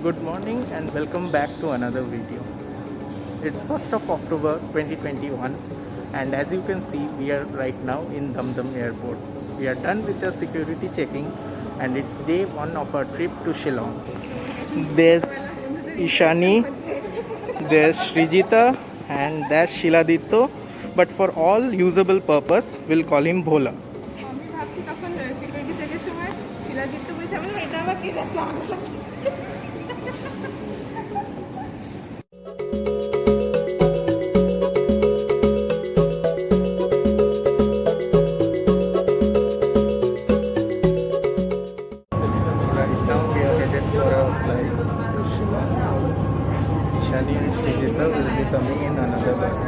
Good morning and welcome back to another video. It's 1st of October 2021 and as you can see we are right now in Dum Dum airport. We are done with the security checking and it's day 1 of our trip to Shillong. There's Ishani, there's Srijita and there's Shiladitto, but for all usable purpose we'll call him Bhola. আমি ভাবছি তখন security চেকের সময় শিলাদিত্য বলছে আমি এটা আবার কে যাচ্ছে আমাদের সাথে Right now we are headed for our flight to Shillong. Shani and Srijita will be coming in another bus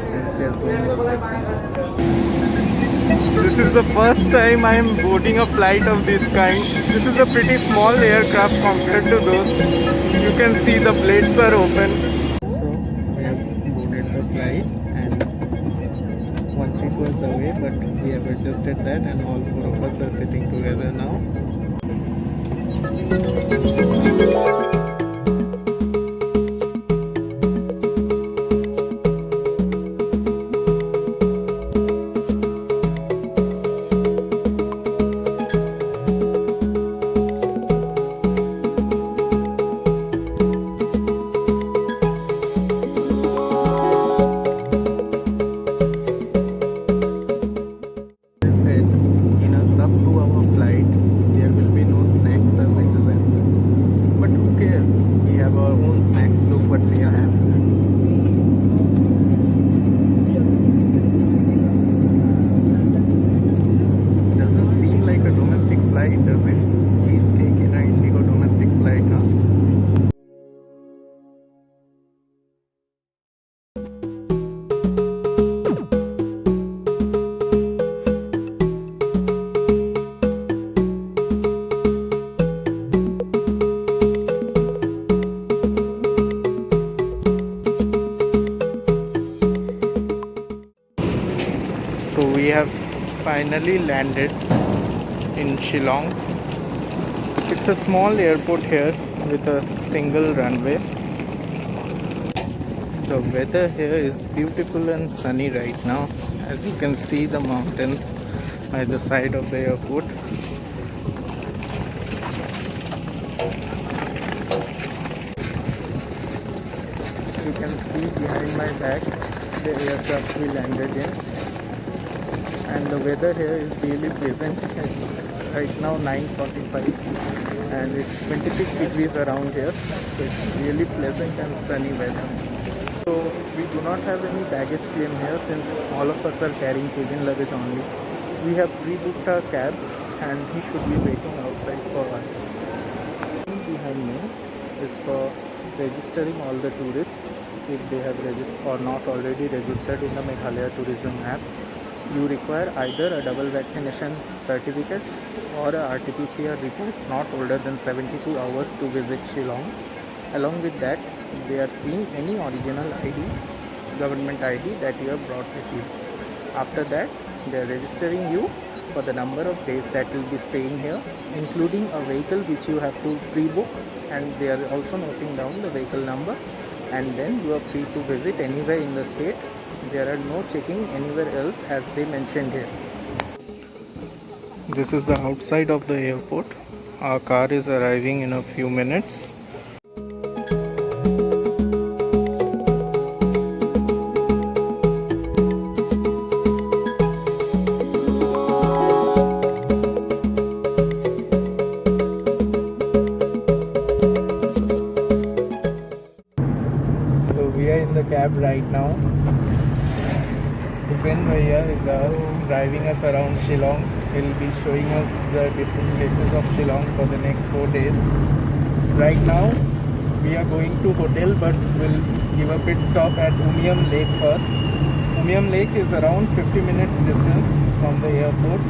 since their zone was different. This is the first time I am boarding a flight of this kind. This is a pretty small aircraft compared to those. You can see the blades are open. So we have boarded the flight and one seat was away, but we have adjusted that and all four of us are sitting together now. So we have finally landed in Shillong. It's a small airport here with a single runway. The weather here is beautiful and sunny right now. As you can see the mountains by the side of the airport. You can see behind my back the aircraft we landed in. And the weather here is really pleasant. It's right now 9:45 and it's 26 degrees around here, so it's really pleasant and sunny weather. So we do not have any baggage claim here since all of us are carrying cabin luggage only. We have pre-booked our cabs and he should be waiting outside for us. Behind me is for registering all the tourists if they have registered or not already registered in the Meghalaya tourism app. You require either a double vaccination certificate or a RT-PCR report not older than 72 hours to visit Shillong. Along with that, they are seeing any original ID, government ID that you have brought with you. After that, they are registering you for the number of days that will be staying here, including a vehicle which you have to pre-book, and they are also noting down the vehicle number, and then you are free to visit anywhere in the state. There are no checking anywhere else as they mentioned here. This is the outside of the airport. Our car is arriving in a few minutes. So we are in the cab right now. Hussain Bhaiya is driving us around Shillong. He'll be showing us the different places of Shillong for the next 4 days. Right now we are going to hotel, but we'll give a pit stop at Umiam Lake first. Umiam Lake is around 50 minutes distance from the airport.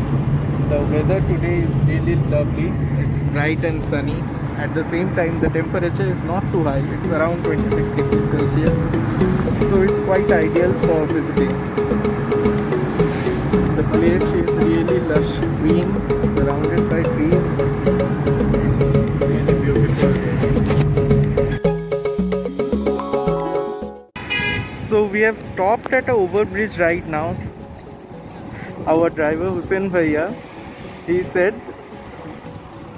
The weather today is really lovely. It's bright and sunny. At the same time the temperature is not too high. It's around 26 degrees Celsius. So it's quite ideal for visiting. The place is really lush green, surrounded by trees. It's really beautiful. we have stopped at a overbridge right now. Our driver Hussein Bhaiya, he said,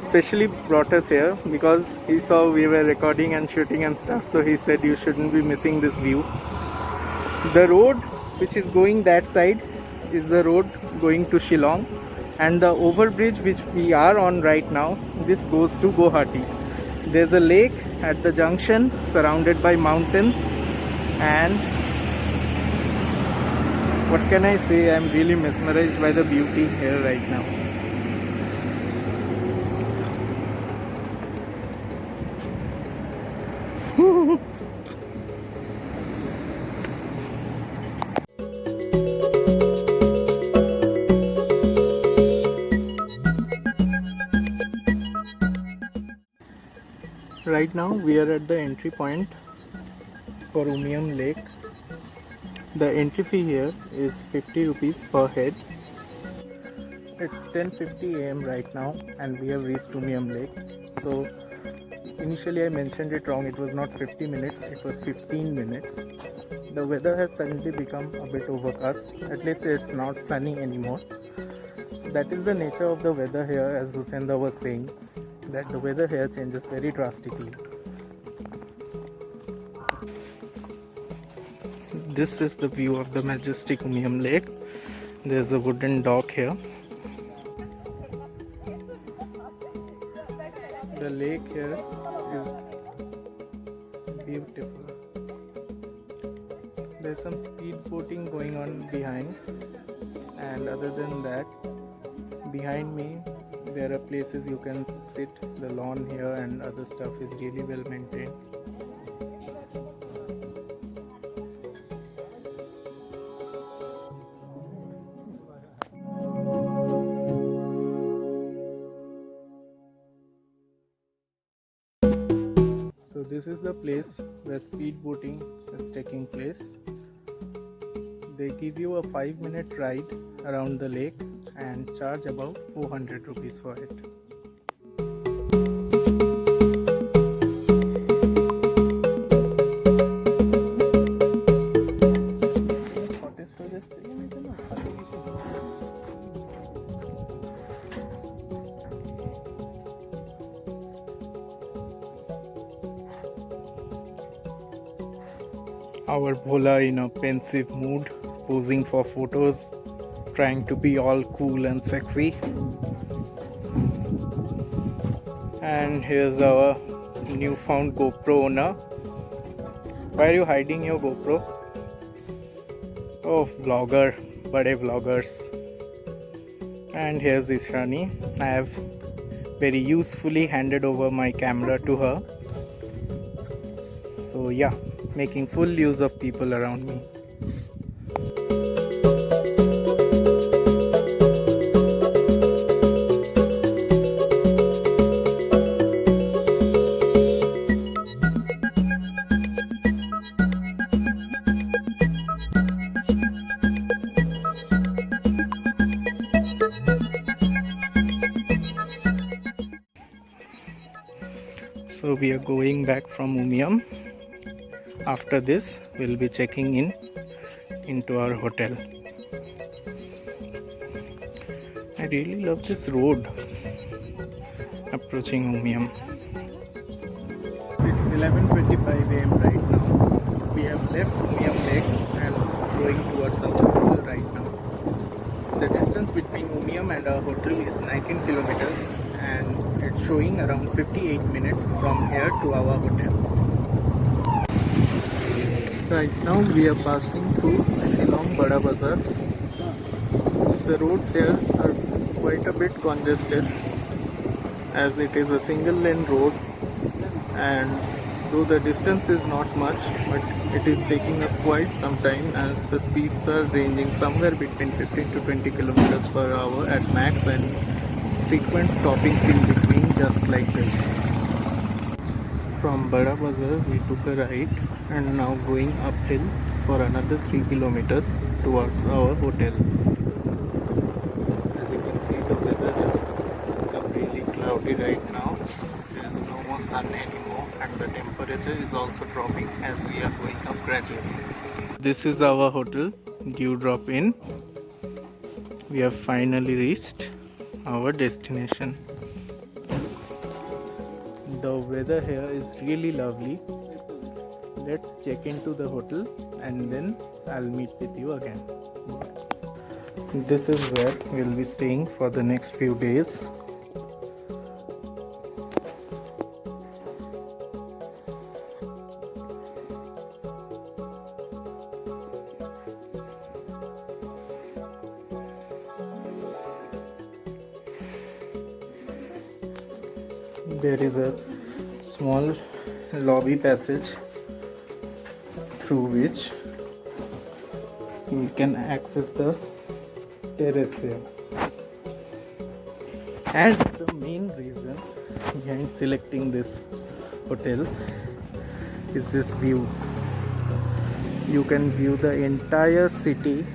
specially brought us here because he saw we were recording and shooting and stuff, so he said you shouldn't be missing this view. The road which is going that side is the road going to Shillong, and the overbridge which we are on right now, this goes to Guwahati. There's a lake at the junction surrounded by mountains, and what can I say, I'm really mesmerized by the beauty here right now. Right now we are at the entry point for Umiam Lake. The entry fee here is 50 rupees per head. It's 10:50 AM right now and we have reached Umiam Lake. So initially I mentioned it wrong, it was not 50 minutes, it was 15 minutes. The weather has suddenly become a bit overcast, at least it's not sunny anymore. That is the nature of the weather here, as Husenda was saying, that the weather here changes very drastically. This is the view of the majestic Umiam Lake. There's a wooden dock here. The lake here is beautiful. There's some speed boating going on behind, and other than that, behind me there are places you can sit. The lawn here and other stuff is really well maintained. So this is the place where speed boating is taking place. They give you a 5-minute ride around the lake and charge about 400 rupees for it. Our Bhola in a pensive mood, posing for photos, trying to be all cool and sexy. And here's our newfound GoPro owner. Why are you hiding your GoPro? Oh, vlogger, bade vloggers. And here's Ishrani. I have very usefully handed over my camera to her. So yeah, making full use of people around me. So we are going back from Umiam. After this, we'll be checking in into our hotel. I really love this road approaching Umiam. It's 11:25 AM right now. We have left Umiam Lake and going towards our hotel right now. The distance between Umiam and our hotel is 19 kilometers and it's showing around 58 minutes from here to our hotel. Right now we are passing through Shillong Bada Bazaar. The roads here are quite a bit congested as it is a single lane road, and though the distance is not much, but it is taking us quite some time as the speeds are ranging somewhere between 15 to 20 kilometers per hour at max, and frequent stoppings in between just like this. From Bada Bazaar we took a right and now going uphill for another 3 kilometers towards our hotel. As you can see, the weather has become really cloudy right now. There is no more sun anymore and the temperature is also dropping as we are going up gradually. This is our hotel, Dewdrop Inn. We have finally reached our destination. The weather here is really lovely. Let's check into the hotel and then I'll meet with you again. This is where we'll be staying for the next few days. There is a small lobby passage through which you can access the terrace here. And the main reason behind selecting this hotel is this view. You can view the entire city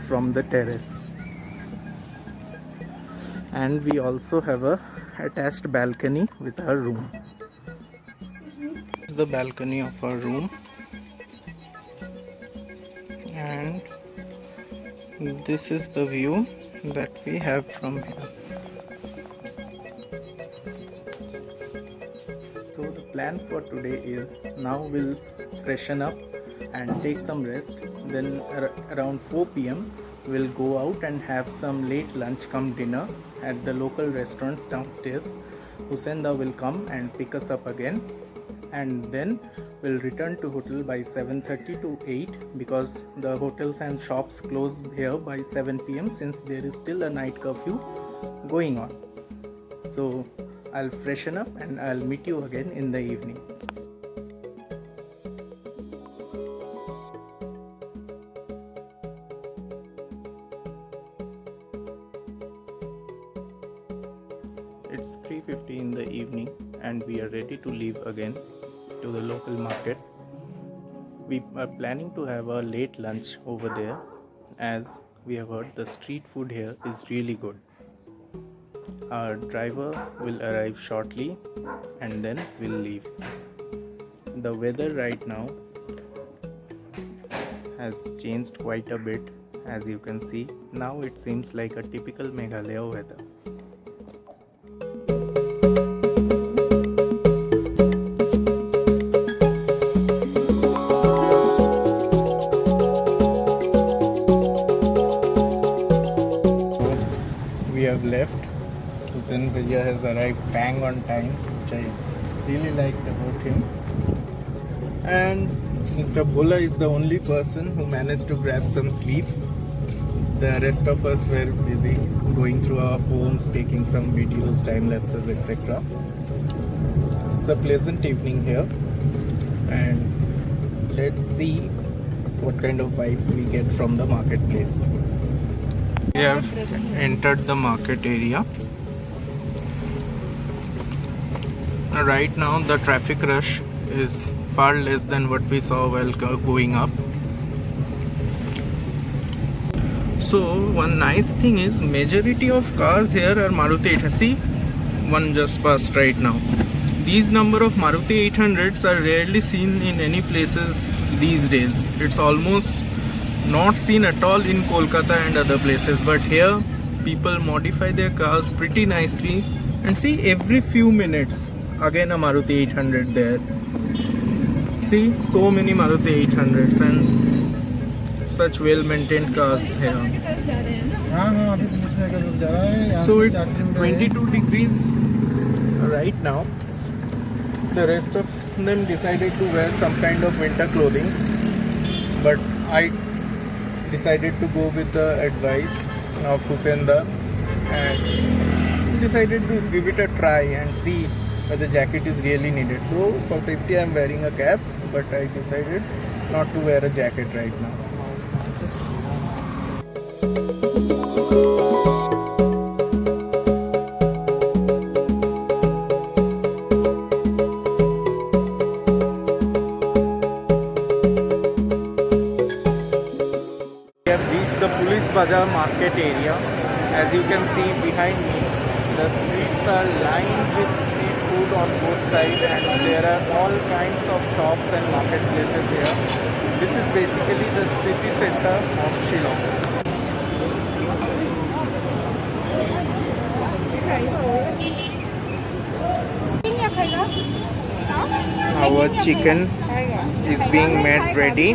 from the terrace. And we also have a attached balcony with our room. This is the balcony of our room, and this is the view that we have from here. So the plan for today is now we'll freshen up and take some rest, then around 4 p.m. we'll go out and have some late lunch come dinner at the local restaurants downstairs. Husenda will come and pick us up again, and then we'll return to hotel by 7:30 to 8 because the hotels and shops close here by 7 p.m. since there is still a night curfew going on. So I'll freshen up and I'll meet you again in the evening. It's 3:50 in the evening and we are ready to leave again to the local market. We are planning to have a late lunch over there as we have heard the street food here is really good. Our driver will arrive shortly and then we'll leave. The weather right now has changed quite a bit, as you can see. Now it seems like a typical Meghalaya weather. We have left. Hussein Bhaiya has arrived bang on time, which I really liked about him. And Mr. Bhola is the only person who managed to grab some sleep. The rest of us were busy going through our phones, taking some videos, time lapses, etc. It's a pleasant evening here, and let's see what kind of vibes we get from the marketplace. We have entered the market area. Right now the traffic rush is far less than what we saw while going up. So one nice thing is majority of cars here are Maruti 800. See, one just passed right now. These number of Maruti 800s are rarely seen in any places these days. It's almost not seen at all in Kolkata and other places, but here people modify their cars pretty nicely. And see, every few minutes again a Maruti 800 there. See, so many Maruti 800s and such well maintained cars here. So it's 22 degrees right now. The rest of them decided to wear some kind of winter clothing, but I decided to go with the advice of Husenda and decided to give it a try and see whether the jacket is really needed. Though for safety I am wearing a cap, but I decided not to wear a jacket right now. We have reached the Police Bazaar market area. As you can see behind me, the streets are lined with street food food on both sides, and there are all kinds of shops and marketplaces here. This is basically the city center of Shillong. Our chicken is being made ready,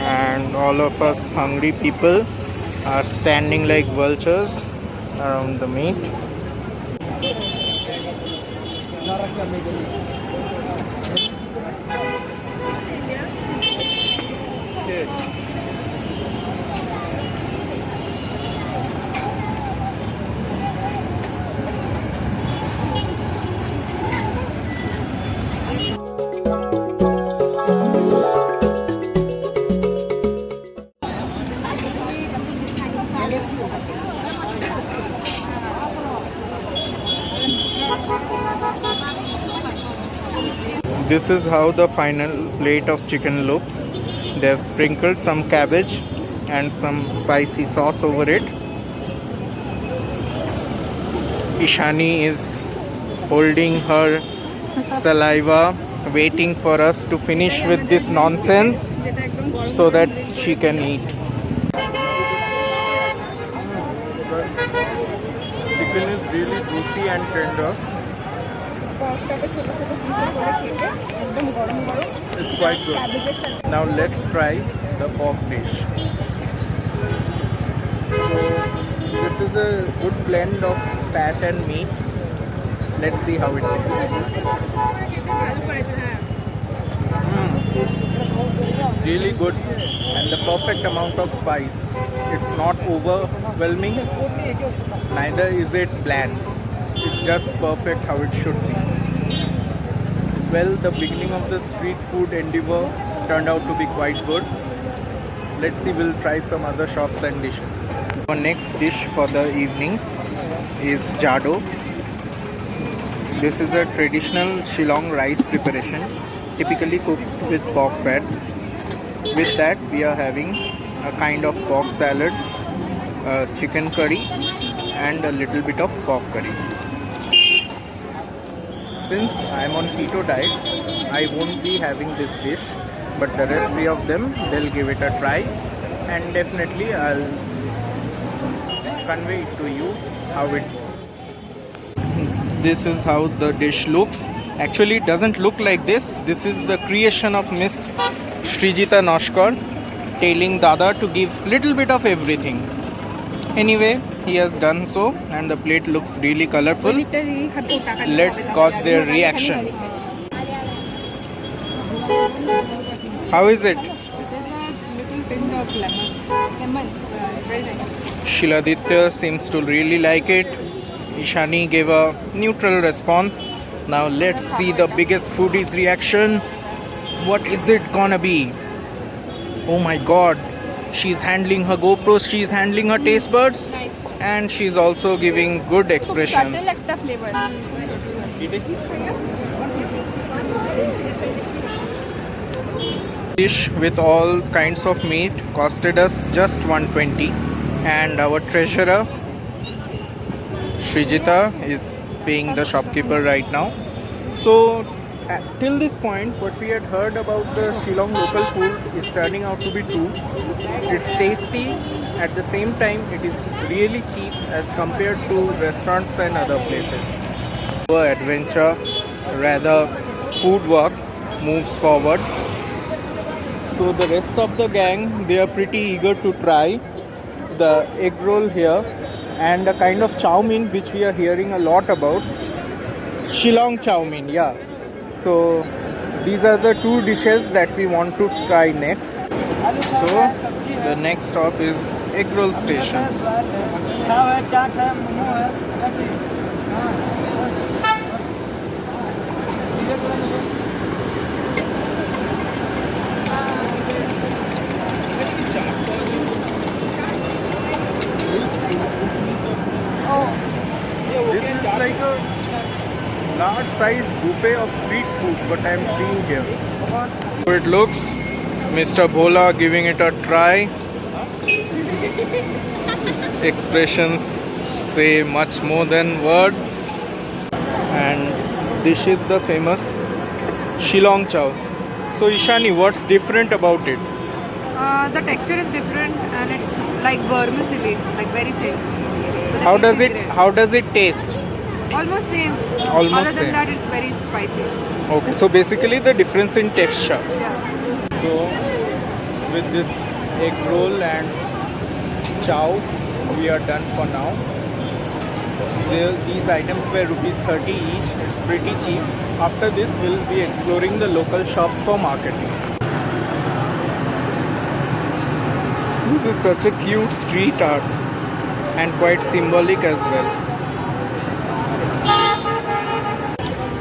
and all of us hungry people are standing like vultures around the meat. This is how the final plate of chicken looks. They have sprinkled some cabbage and some spicy sauce over it. Ishani is holding her saliva, waiting for us to finish with this nonsense so that she can eat. Chicken is really juicy and tender. It's quite good. Now let's try the pork dish. So this is a good blend of fat and meat. Let's see how it tastes. It's really good and the perfect amount of spice. It's not overwhelming, neither is it bland. It's just perfect how it should be. Well, the beginning of the street food endeavor turned out to be quite good. Let's see, we'll try some other shops and dishes. Our next dish for the evening is jado. This is a traditional Shillong rice preparation, typically cooked with pork fat. With that, we are having a kind of pork salad, chicken curry, and a little bit of pork curry. Since I'm on keto diet, I won't be having this dish, but the rest three of them, they'll give it a try, and definitely I'll convey it to you how it goes. This is how the dish looks. Actually, it doesn't look like this. This is the creation of Miss Srijita Noshkar, telling Dada to give little bit of everything. Anyway, he has done so, and the plate looks really colorful. Let's gauge their reaction. How is it? Little tinge of lemon. It's very nice. Shiladitya seems to really like it. Ishani gave a neutral response. Now let's see the biggest foodie's reaction. What is it gonna be? Oh my god. She's handling her GoPro, she's handling her taste buds, Nice. and she's also giving good expressions. Subtle flavor. Dish with all kinds of meat costed us just 120, and our treasurer Srijita is paying the shopkeeper right now. So till this point, what we had heard about the Shillong local food is turning out to be true. It's tasty, at the same time it is really cheap as compared to restaurants and other places. Our adventure, rather food walk, moves forward. So the rest of the gang, they are pretty eager to try the egg roll here and a kind of chow mein which we are hearing a lot about. Shillong chow mein, yeah. So these are the two dishes that we want to try next. So the next stop is egg roll station. This is like a large size buffet of street food what I am seeing here. So it looks, Mr. Bhola giving it a try. Expressions say much more than words. and this is the famous Shillong Chow. So Ishani, what's different about it? The texture is different and it's like vermicelli, like very thin. So the How taste does is it great. how does it taste? Almost same. Almost Other than same. that, it's very spicy. Okay, so basically the difference in texture. Yeah. So with this egg roll and chow, we are done for now. These items were rupees 30 each. It's pretty cheap. After this, we'll be exploring the local shops for marketing. This is such a cute street art and quite symbolic as well.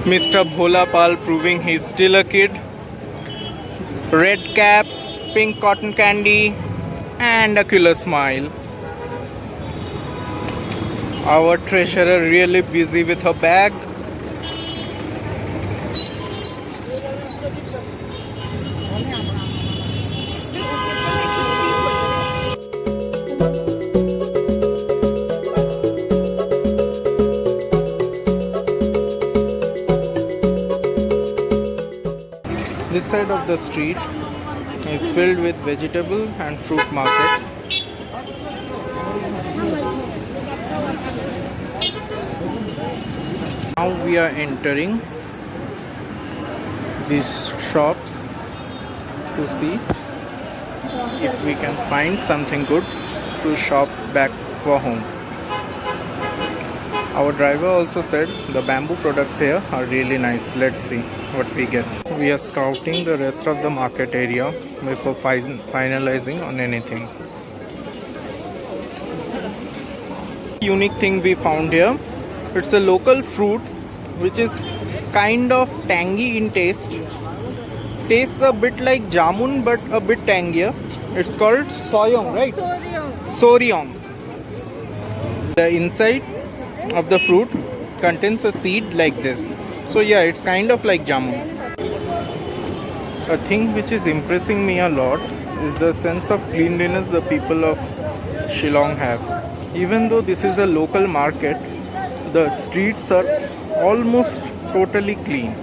Mr. Bhola Pal proving he's still a kid. Red cap, pink cotton candy, and a killer smile. Our treasurer really busy with her bag. This side of the street is filled with vegetable and fruit markets. Now we are entering these shops to see if we can find something good to shop back for home. Our driver also said the bamboo products here are really nice. Let's see what we get. We are scouting the rest of the market area before finalizing on anything. Unique thing we found here. It's a local fruit which is kind of tangy in taste. Tastes a bit like jamun but a bit tangier. It's called soyong, right? Soryong. The inside of the fruit contains a seed like this. So yeah, it's kind of like jamun. A thing which is impressing me a lot is the sense of cleanliness the people of Shillong have. Even though this is a local market, the streets are almost totally clean.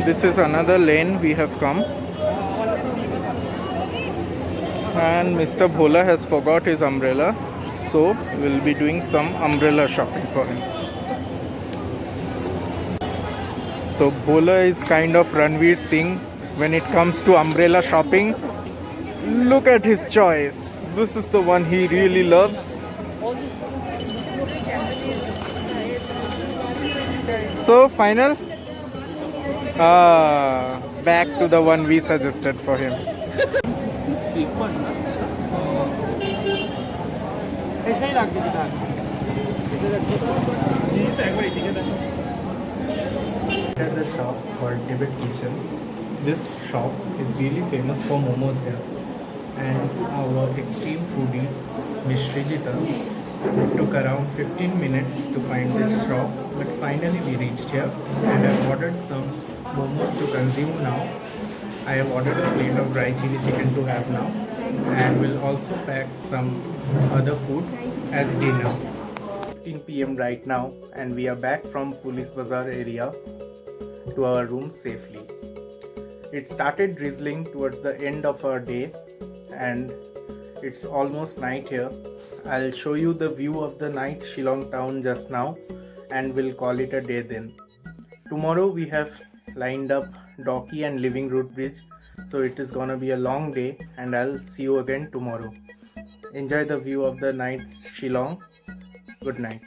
This is another lane we have come. And Mr. Bhola has forgot his umbrella, so we'll be doing some umbrella shopping for him. So Bhola is kind of Ranveer Singh when it comes to umbrella shopping. Look at his choice. This is the one he really loves. So final? Back to the one we suggested for him. At the shop called Tibet Kitchen. This shop is really famous for momos here, and our extreme foodie Miss Srijita took around 15 minutes to find this shop, but finally we reached here and I've ordered some momos to consume now. I have ordered a plate of dry chili chicken to have now, and will also pack some other food as dinner. 15 PM right now, and we are back from Police Bazaar area to our room safely. It started drizzling towards the end of our day and it's almost night here. I'll show you the view of the night Shillong town just now and we'll call it a day then. Tomorrow we have lined up Docky and Living Root Bridge, so it is gonna be a long day and I'll see you again tomorrow. Enjoy the view of the night Shillong. Good night.